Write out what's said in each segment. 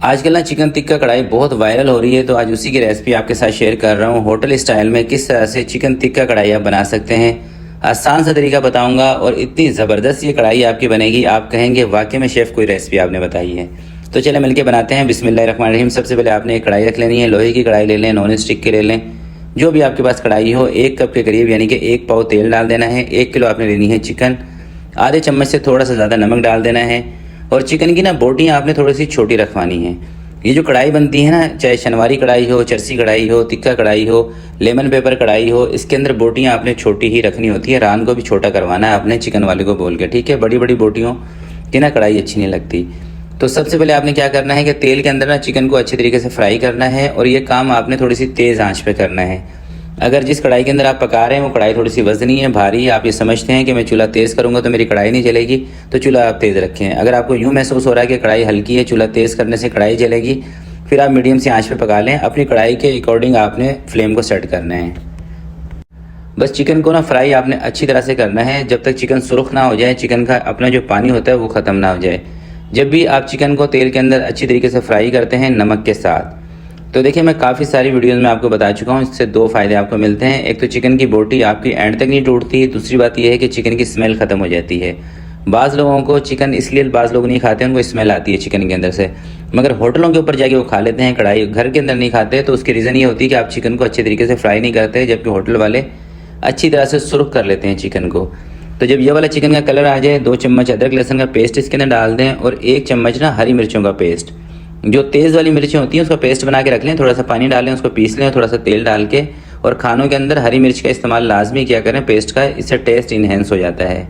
आजकल ना चिकन टिक्का कढ़ाई बहुत वायरल हो रही है, तो आज उसी की रेसिपी आपके साथ शेयर कर रहा हूँ। होटल स्टाइल में किस तरह से चिकन टिक्का कढ़ाई आप बना सकते हैं, आसान सा तरीका बताऊंगा। और इतनी ज़बरदस्त ये कढ़ाई आपकी बनेगी, आप कहेंगे वाकई में शेफ़ कोई रेसिपी आपने बताई है। तो चले मिलके बनाते हैं। बिस्मिल्लाहिर्रहमानिर्रहीम। सबसे पहले आपने एक कढ़ाई रख लेनी है, लोहे की कढ़ाई ले लें, नॉन स्टिक की ले लें, जो भी आपके पास कढ़ाई हो। 1 कप के करीब यानी कि 1 पाव तेल डाल देना है। 1 किलो आपने लेनी है चिकन। आधे चम्मच से थोड़ा सा ज़्यादा नमक डाल देना है। और चिकन की ना बोटियाँ आपने थोड़ी सी छोटी रखवानी है। ये जो कढ़ाई बनती है ना, चाहे शनवारी कढ़ाई हो, चरसी कढ़ाई हो, तिक्का कढ़ाई हो, लेमन पेपर कढ़ाई हो, इसके अंदर बोटियाँ आपने छोटी ही रखनी होती है। रान को भी छोटा करवाना है आपने चिकन वाले को बोल के, ठीक है। बड़ी बड़ी बोटियों की ना कढ़ाई अच्छी नहीं लगती। तो सबसे पहले आपने क्या करना है कि तेल के अंदर ना चिकन को अच्छे तरीके से फ्राई करना है। और ये काम आपने थोड़ी सी तेज़ आंच पे करना है। अगर जिस कढ़ाई के अंदर आप पका रहे हैं वो कढ़ाई थोड़ी सी वजनी है, भारी है, आप ये समझते हैं कि मैं चूल्हा तेज़ करूंगा तो मेरी कढ़ाई नहीं जलेगी, तो चूल्हा आप तेज़ रखें। अगर आपको यूँ महसूस हो रहा है कि कढ़ाई हल्की है, चूल्हा तेज़ करने से कढ़ाई जलेगी, फिर आप मीडियम से आंच पे पका लें। अपनी कढ़ाई के अकॉर्डिंग आपने फ्लेम को सेट करना है। बस चिकन को ना फ्राई आपने अच्छी तरह से करना है, जब तक चिकन सुर्ख ना हो जाए, चिकन का अपना जो पानी होता है वो ख़त्म ना हो जाए। जब भी आप चिकन को तेल के अंदर अच्छी तरीके से फ्राई करते हैं नमक के साथ, तो देखिए मैं काफ़ी सारी वीडियोज़ में आपको बता चुका हूँ, इससे 2 फ़ायदे आपको मिलते हैं। एक तो चिकन की बोटी आपकी एंड तक नहीं टूटती, दूसरी बात यह है कि चिकन की स्मेल ख़त्म हो जाती है। बाज़ लोगों को चिकन इसलिए बाज़ लोग नहीं खाते, उनको स्मेल आती है चिकन के अंदर से, मगर होटलों के ऊपर जाके वो खा लेते हैं कढ़ाई, घर के अंदर नहीं खाते। तो उसकी रीज़न ये होती है कि आप चिकन को अच्छे तरीके से फ्राई नहीं करते, जबकि होटल वाले अच्छी तरह से सुर्ख कर लेते हैं चिकन को। तो जब ये वाला चिकन का कलर आ जाए, 2 चम्मच अदरक लहसुन का पेस्ट इसके अंदर डाल दें, और 1 चम्मच ना हरी मिर्चों का पेस्ट, जो तेज़ वाली मिर्चें होती हैं उसका पेस्ट बना के रख लें। थोड़ा सा पानी डालें, उसको पीस लें, थोड़ा सा तेल डाल के। और खानों के अंदर हरी मिर्च का इस्तेमाल लाजमी किया करें पेस्ट का, इससे टेस्ट इन्हेंस हो जाता है।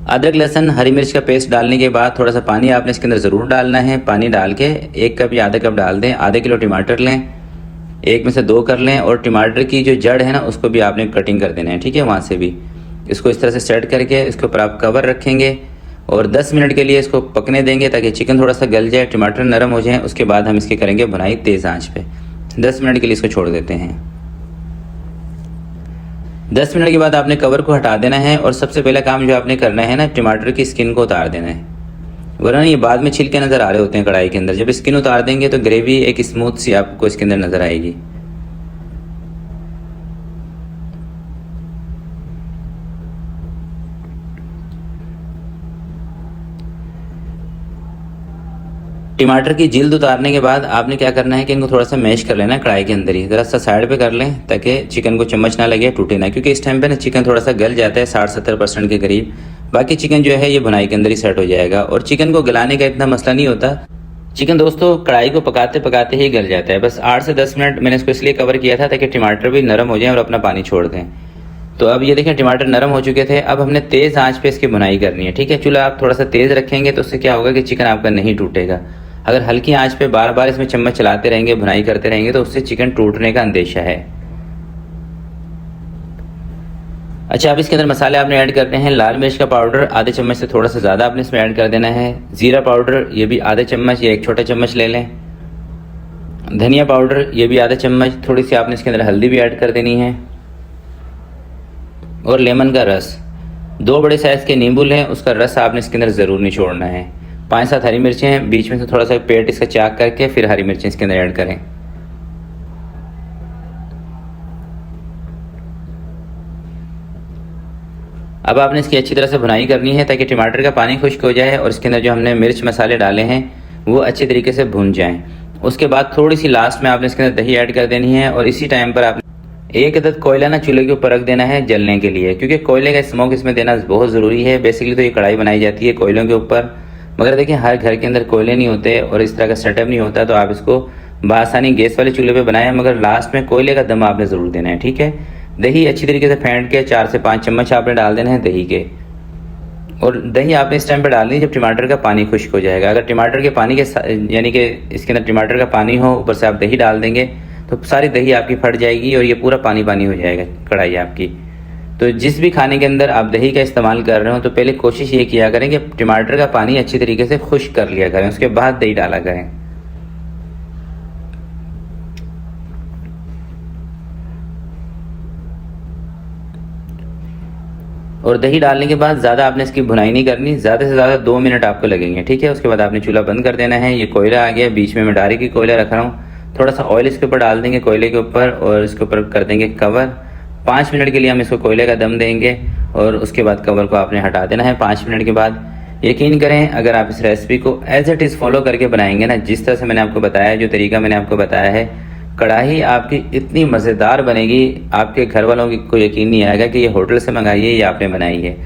अदरक लहसुन हरी मिर्च का पेस्ट डालने के बाद थोड़ा सा पानी आपने इसके अंदर ज़रूर डालना है। पानी डाल के 1 कप या आधा कप डाल दें। आधे किलो टमाटर लें, 1 में से 2 कर लें। और टमाटर की जो जड़ है ना, उसको भी आपने कटिंग कर देना है, ठीक है। वहाँ से भी इसको इस तरह से सेट करके इसके ऊपर आप कवर रखेंगे और 10 मिनट के लिए इसको पकने देंगे, ताकि चिकन थोड़ा सा गल जाए, टमाटर नरम हो जाए। उसके बाद हम इसकी करेंगे भुनाई तेज़ आंच पे। 10 मिनट के लिए इसको छोड़ देते हैं। 10 मिनट के बाद आपने कवर को हटा देना है। और सबसे पहला काम जो आपने करना है ना, टमाटर की स्किन को उतार देना है, वरना ये बाद में छिलके नज़र आ रहे होते हैं कढ़ाई के अंदर। जब स्किन उतार देंगे तो ग्रेवी एक स्मूथ सी आपको इसके अंदर नज़र आएगी। टमाटर की जिल्द उतारने के बाद आपने क्या करना है कि इनको थोड़ा सा मैश कर लेना है कढ़ाई के अंदर ही, ज़रा सा साइड पे कर लें, ताकि चिकन को चम्मच ना लगे, टूटे ना। क्योंकि इस टाइम पे ना चिकन थोड़ा सा गल जाता है 60-70% के करीब। बाकी चिकन जो है ये भुनाई के अंदर ही सेट हो जाएगा। और चिकन को गलाने का इतना मसला नहीं होता। चिकन दोस्तों कढ़ाई को पकाते पकाते ही गल जाता है। बस 8 से 10 मिनट मैंने इसको इसलिए कवर किया था ताकि टमाटर भी नरम हो जाए और अपना पानी छोड़ दें। तो अब ये देखें टमाटर नरम हो चुके थे। अब हमने तेज़ आंच पे इसकी भुनाई करनी है, ठीक है। चूल्हा आप थोड़ा सा तेज़ रखेंगे तो उससे क्या होगा कि चिकन आपका नहीं टूटेगा। अगर हल्की आंच पे बार बार इसमें चम्मच चलाते रहेंगे, भुनाई करते रहेंगे, तो उससे चिकन टूटने का अंदेशा है। अच्छा, अब इसके अंदर मसाले आपने ऐड करने हैं। लाल मिर्च का पाउडर आधे चम्मच से थोड़ा सा ज़्यादा आपने इसमें ऐड कर देना है। ज़ीरा पाउडर ये भी आधे चम्मच या 1 छोटा चम्मच ले लें। धनिया पाउडर ये भी आधा चम्मच। थोड़ी सी आपने इसके अंदर हल्दी भी ऐड कर देनी है। और लेमन का रस, 2 बड़े साइज़ के नींबू लें, उसका रस आपने इसके अंदर ज़रूर निचोड़ना है। 5-7 हरी मिर्चें हैं, बीच में से थोड़ा सा पेट इसका चाक करके फिर हरी मिर्चें इसके अंदर ऐड करें। अब आपने इसकी अच्छी तरह से भुनाई करनी है, ताकि टमाटर का पानी खुश्क हो जाए और इसके अंदर जो हमने मिर्च मसाले डाले हैं वो अच्छे तरीके से भुन जाएं। उसके बाद थोड़ी सी लास्ट में आपने इसके अंदर दही ऐड कर देनी है। और इसी टाइम पर आपने 1 अदद कोयला ना चूल्हे के ऊपर रख देना है जलने के लिए, क्योंकि कोयले का स्मोक इसमें देना बहुत ज़रूरी है। बेसिकली तो ये कढ़ाई बनाई जाती है कोयलों के ऊपर, मगर देखिए हर घर के अंदर कोयले नहीं होते और इस तरह का सेटअप नहीं होता। तो आप इसको बआसानी गैस वाले चूल्हे पे बनाएं, मगर लास्ट में कोयले का दम आपने ज़रूर देना है, ठीक है। दही अच्छी तरीके से फेंट के 4 से 5 चम्मच आपने डाल देना है दही के। और दही आपने इस टाइम पे डालनी है जब टमाटर का पानी खुश्क हो जाएगा। अगर टमाटर के पानी के यानी कि इसके अंदर टमाटर का पानी हो, ऊपर से आप दही डाल देंगे तो सारी दही आपकी फट जाएगी और ये पूरा पानी पानी हो जाएगा कढ़ाई आपकी। तो जिस भी खाने के अंदर आप दही का इस्तेमाल कर रहे हो, तो पहले कोशिश ये किया करें कि टमाटर का पानी अच्छी तरीके से खुश्क कर लिया करें, उसके बाद दही डाला करें। और दही डालने के बाद ज़्यादा आपने इसकी भुनाई नहीं करनी, ज़्यादा से ज़्यादा 2 मिनट आपको लगेंगे, ठीक है। उसके बाद आपने चूल्हा बंद कर देना है। ये कोयला आ गया, बीच में मैं डायरेक्ट ही कोयला रख रहा हूँ। थोड़ा सा ऑयल इसके ऊपर डाल देंगे कोयले के ऊपर और इसके ऊपर कर देंगे कवर। 5 मिनट के लिए हम इसको कोयले का दम देंगे और उसके बाद कवर को आपने हटा देना है 5 मिनट के बाद। यकीन करें अगर आप इस रेसिपी को एज इट इज़ फॉलो करके बनाएंगे ना, जिस तरह से मैंने आपको बताया, जो तरीका मैंने आपको बताया है, कढ़ाई आपकी इतनी मज़ेदार बनेगी, आपके घर वालों को यकीन नहीं आएगा कि ये होटल से मंगाई है या आपने बनाई है।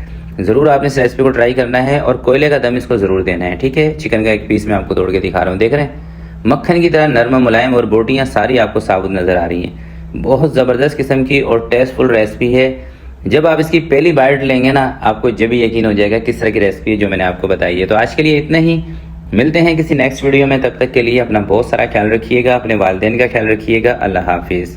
ज़रूर आपने इस रेसिपी को ट्राई करना है और कोयले का दम इसको ज़रूर देना है, ठीक है। चिकन का एक पीस मैं आपको तोड़ के दिखा रहा हूँ, देख रहे हैं मक्खन की तरह नरम मुलायम और बोटियाँ सारी आपको साबुत नज़र आ रही हैं। बहुत ज़बरदस्त किस्म की और टेस्टफुल रेसिपी है। जब आप इसकी पहली बाइट लेंगे ना, आपको जब भी यकीन हो जाएगा किस तरह की रेसिपी है जो मैंने आपको बताई है। तो आज के लिए इतना ही, मिलते हैं किसी नेक्स्ट वीडियो में। तब तक के लिए अपना बहुत सारा ख्याल रखिएगा, अपने वालिदैन का ख्याल रखिएगा। अल्लाह हाफिज़।